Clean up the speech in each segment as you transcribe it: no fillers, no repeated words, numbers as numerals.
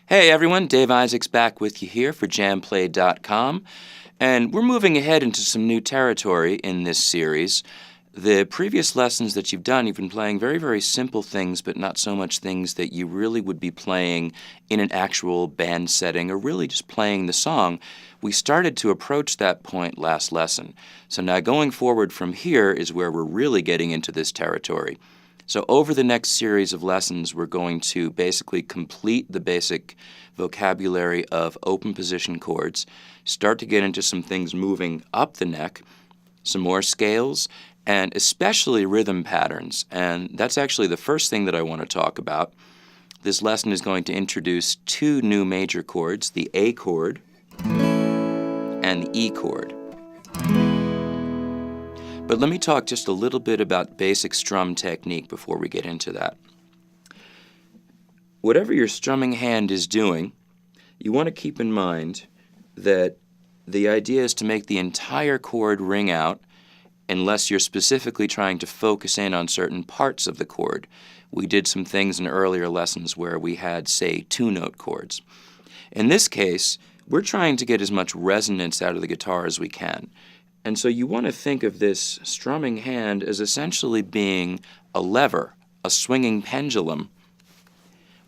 Hey everyone, Dave Isaacs back with you here for jamplay.com, and we're moving ahead into some new territory in this series. The previous lessons that you've done, you've been playing very, very simple things, but not so much things that you really would be playing in an actual band setting or really just playing the song. We started to approach that point last lesson. So now going forward from here is where we're really getting into this territory. So over the next series of lessons, we're going to basically complete the basic vocabulary of open position chords, start to get into some things moving up the neck, some more scales, and especially rhythm patterns. And that's actually the first thing that I want to talk about. This lesson is going to introduce two new major chords, the A chord and the E chord. But let me talk just a little bit about basic strum technique before we get into that. Whatever your strumming hand is doing, you want to keep in mind that the idea is to make the entire chord ring out unless you're specifically trying to focus in on certain parts of the chord. We did some things in earlier lessons where we had, say, two-note chords. In this case, we're trying to get as much resonance out of the guitar as we can. And so you want to think of this strumming hand as essentially being a lever, a swinging pendulum.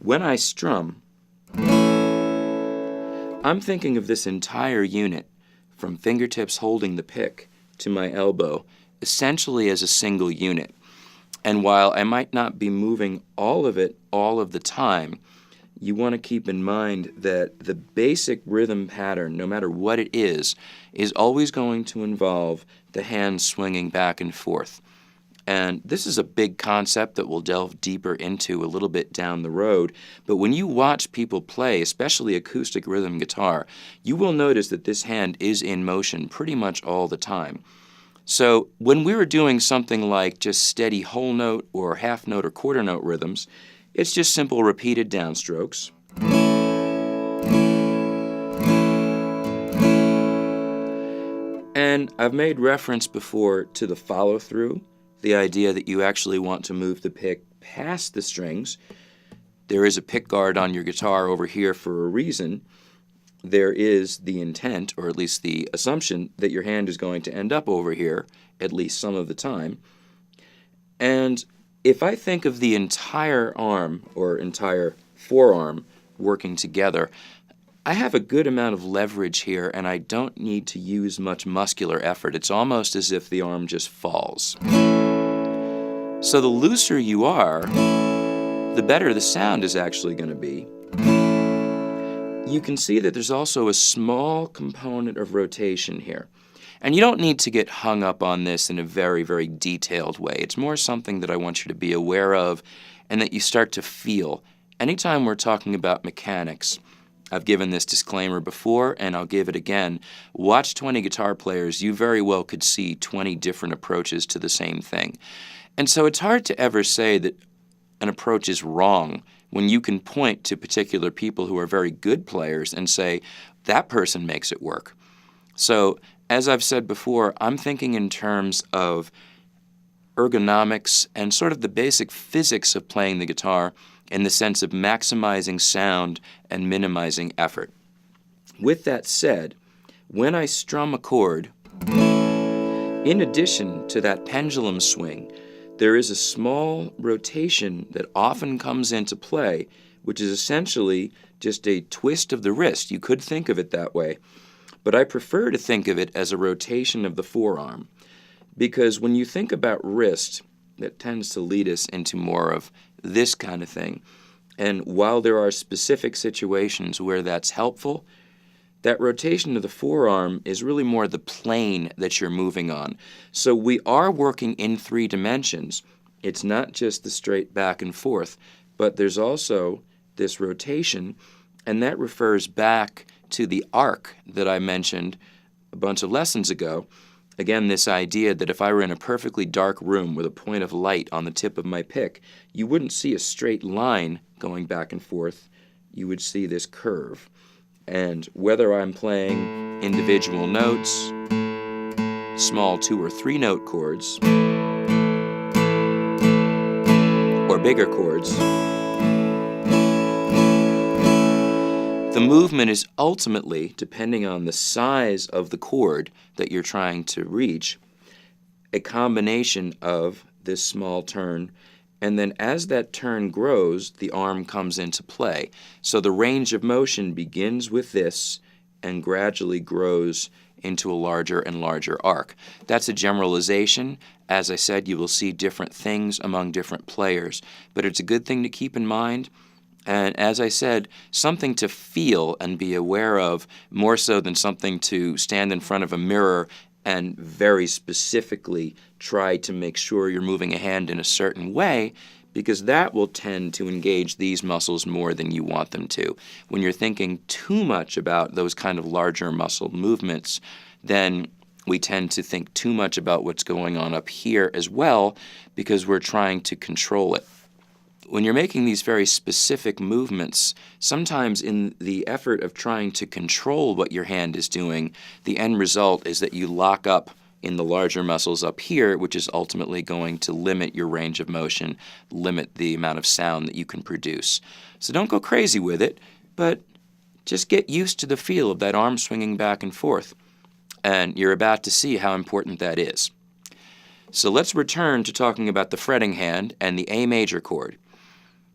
When I strum, I'm thinking of this entire unit, from fingertips holding the pick to my elbow, essentially as a single unit. And while I might not be moving all of it all of the time, you want to keep in mind that the basic rhythm pattern, no matter what it is always going to involve the hand swinging back and forth. And this is a big concept that we'll delve deeper into a little bit down the road. But when you watch people play, especially acoustic rhythm guitar, you will notice that this hand is in motion pretty much all the time. So when we were doing something like just steady whole note or half note or quarter note rhythms, it's just simple repeated downstrokes. And I've made reference before to the follow-through, the idea that you actually want to move the pick past the strings. There is a pick guard on your guitar over here for a reason. There is the intent, or at least the assumption, that your hand is going to end up over here, at least some of the time. And if I think of the entire arm or entire forearm working together, I have a good amount of leverage here and I don't need to use much muscular effort. It's almost as if the arm just falls. So the looser you are, the better the sound is actually going to be. You can see that there's also a small component of rotation here. And you don't need to get hung up on this in a very, very detailed way. It's more something that I want you to be aware of and that you start to feel. Anytime we're talking about mechanics, I've given this disclaimer before and I'll give it again. Watch 20 guitar players, you very well could see 20 different approaches to the same thing. And so it's hard to ever say that an approach is wrong when you can point to particular people who are very good players and say, that person makes it work. So, as I've said before, I'm thinking in terms of ergonomics and sort of the basic physics of playing the guitar in the sense of maximizing sound and minimizing effort. With that said, when I strum a chord, in addition to that pendulum swing, there is a small rotation that often comes into play, which is essentially just a twist of the wrist. You could think of it that way. But I prefer to think of it as a rotation of the forearm, because when you think about wrist, that tends to lead us into more of this kind of thing. And while there are specific situations where that's helpful, that rotation of the forearm is really more the plane that you're moving on. So we are working in 3 dimensions. It's not just the straight back and forth, but there's also this rotation, and that refers back to the arc that I mentioned a bunch of lessons ago. Again, this idea that if I were in a perfectly dark room with a point of light on the tip of my pick, you wouldn't see a straight line going back and forth. You would see this curve. And whether I'm playing individual notes, small 2 or 3 note chords, or bigger chords, The movement is ultimately, depending on the size of the chord that you're trying to reach, a combination of this small turn, and then as that turn grows, the arm comes into play. So the range of motion begins with this and gradually grows into a larger and larger arc. That's a generalization. As I said, you will see different things among different players, but it's a good thing to keep in mind. And as I said, something to feel and be aware of more so than something to stand in front of a mirror and very specifically try to make sure you're moving a hand in a certain way, because that will tend to engage these muscles more than you want them to. When you're thinking too much about those kind of larger muscle movements, then we tend to think too much about what's going on up here as well, because we're trying to control it. When you're making these very specific movements, sometimes in the effort of trying to control what your hand is doing, the end result is that you lock up in the larger muscles up here, which is ultimately going to limit your range of motion, limit the amount of sound that you can produce. So don't go crazy with it, but just get used to the feel of that arm swinging back and forth. And you're about to see how important that is. So let's return to talking about the fretting hand and the A major chord.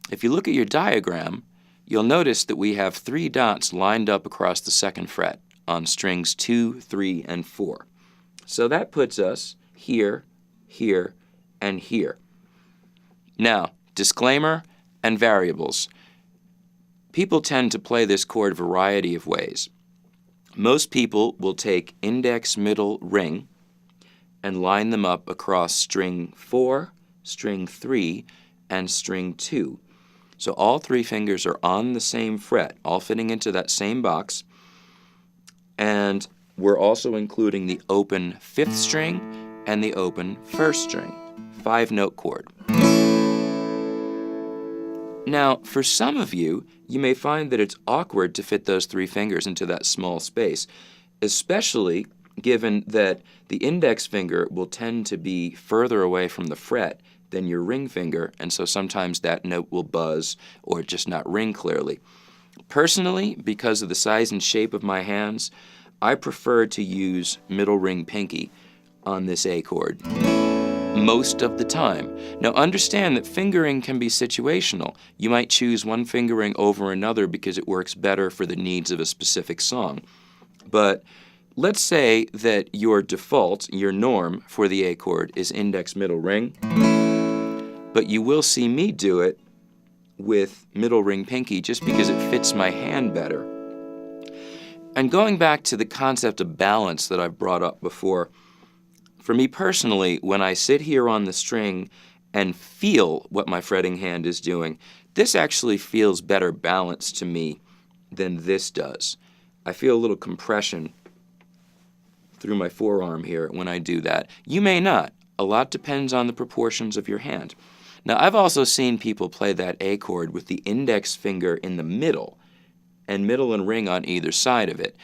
If you look at your diagram, you'll notice that we have 3 dots lined up across the 2nd fret on strings 2, 3, and 4. So that puts us here, here, and here. Now, disclaimer and variables. People tend to play this chord a variety of ways. Most people will take index, middle, ring, and line them up across string 4, string 3, and string 2. So all 3 fingers are on the same fret, all fitting into that same box, and we're also including the open 5th string and the open 1st string, 5-note chord. Now, for some of you, you may find that it's awkward to fit those 3 fingers into that small space, especially given that the index finger will tend to be further away from the fret than your ring finger, and so sometimes that note will buzz or just not ring clearly. Personally, because of the size and shape of my hands, I prefer to use middle ring pinky on this A chord most of the time. Now understand that fingering can be situational. You might choose one fingering over another because it works better for the needs of a specific song. But let's say that your default, your norm for the A chord is index middle ring, but you will see me do it with middle ring pinky just because it fits my hand better. And going back to the concept of balance that I've brought up before, for me personally, when I sit here on the string and feel what my fretting hand is doing, this actually feels better balanced to me than this does. I feel a little compression through my forearm here when I do that. You may not. A lot depends on the proportions of your hand. Now, I've also seen people play that A chord with the index finger in the middle and middle and ring on either side of it.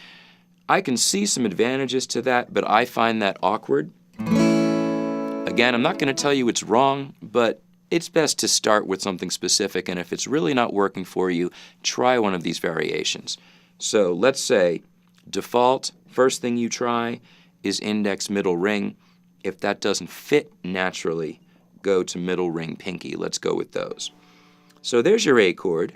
I can see some advantages to that, but I find that awkward. Again, I'm not going to tell you it's wrong, but it's best to start with something specific, and if it's really not working for you, try one of these variations. So let's say default, first thing you try is index middle ring. If that doesn't fit naturally, go to middle ring pinky. Let's go with those. So there's your A chord.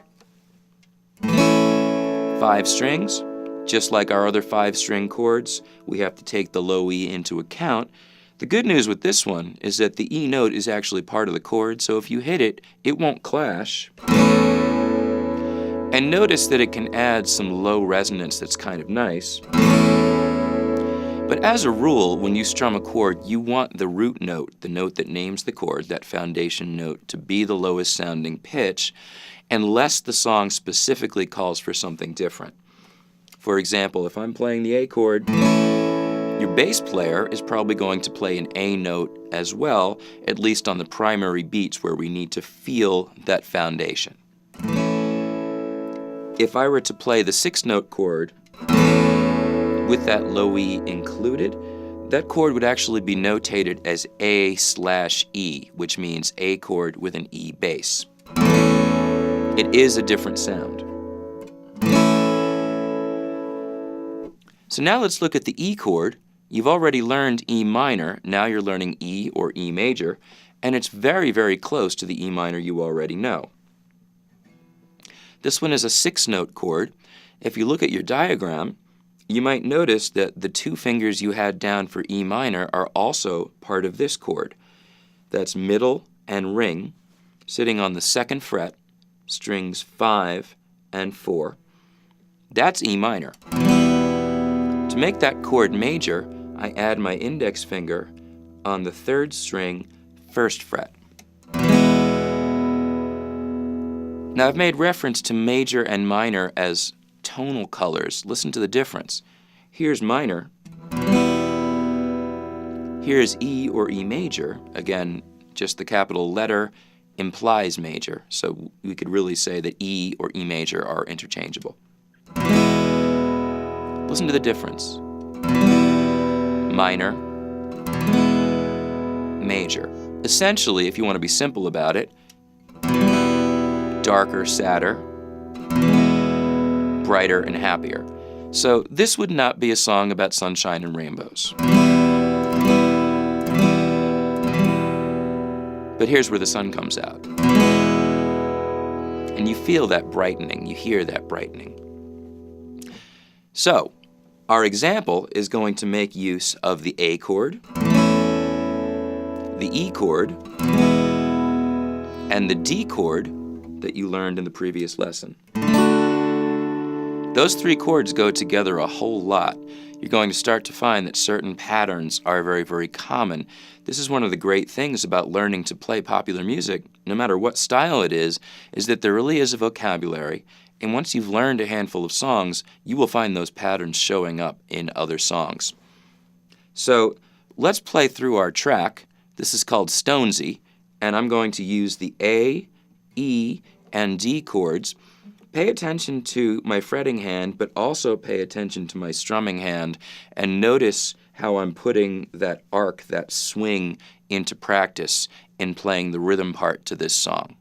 5 strings. Just like our other 5-string chords, we have to take the low E into account. The good news with this one is that the E note is actually part of the chord, so if you hit it, it won't clash. And notice that it can add some low resonance that's kind of nice. But as a rule, when you strum a chord, you want the root note, the note that names the chord, that foundation note, to be the lowest sounding pitch, unless the song specifically calls for something different. For example, if I'm playing the A chord, your bass player is probably going to play an A note as well, at least on the primary beats where we need to feel that foundation. If I were to play the 6-note chord with that low E included, that chord would actually be notated as A/E, which means A chord with an E bass. It is a different sound. So now let's look at the E chord. You've already learned E minor, now you're learning E or E major, and it's very, very close to the E minor you already know. This one is a 6-note chord. If you look at your diagram, you might notice that the 2 fingers you had down for E minor are also part of this chord. That's middle and ring, sitting on the 2nd fret, strings 5 and 4. That's E minor. To make that chord major, I add my index finger on the 3rd string, 1st fret. Now I've made reference to major and minor as tonal colors. Listen to the difference. Here's minor. Here's E or E major. Again, just the capital letter implies major, so we could really say that E or E major are interchangeable. Listen to the difference. Minor, major. Essentially, if you want to be simple about it, darker, sadder, brighter, and happier. So this would not be a song about sunshine and rainbows. But here's where the sun comes out. And you feel that brightening, you hear that brightening. So, our example is going to make use of the A chord, the E chord, and the D chord that you learned in the previous lesson. Those 3 chords go together a whole lot. You're going to start to find that certain patterns are very, very common. This is one of the great things about learning to play popular music, no matter what style it is that there really is a vocabulary, and once you've learned a handful of songs, you will find those patterns showing up in other songs. So let's play through our track. This is called Stonesy, and I'm going to use the A, E, and D chords. Pay attention to my fretting hand, but also pay attention to my strumming hand, and notice how I'm putting that arc, that swing, into practice in playing the rhythm part to this song.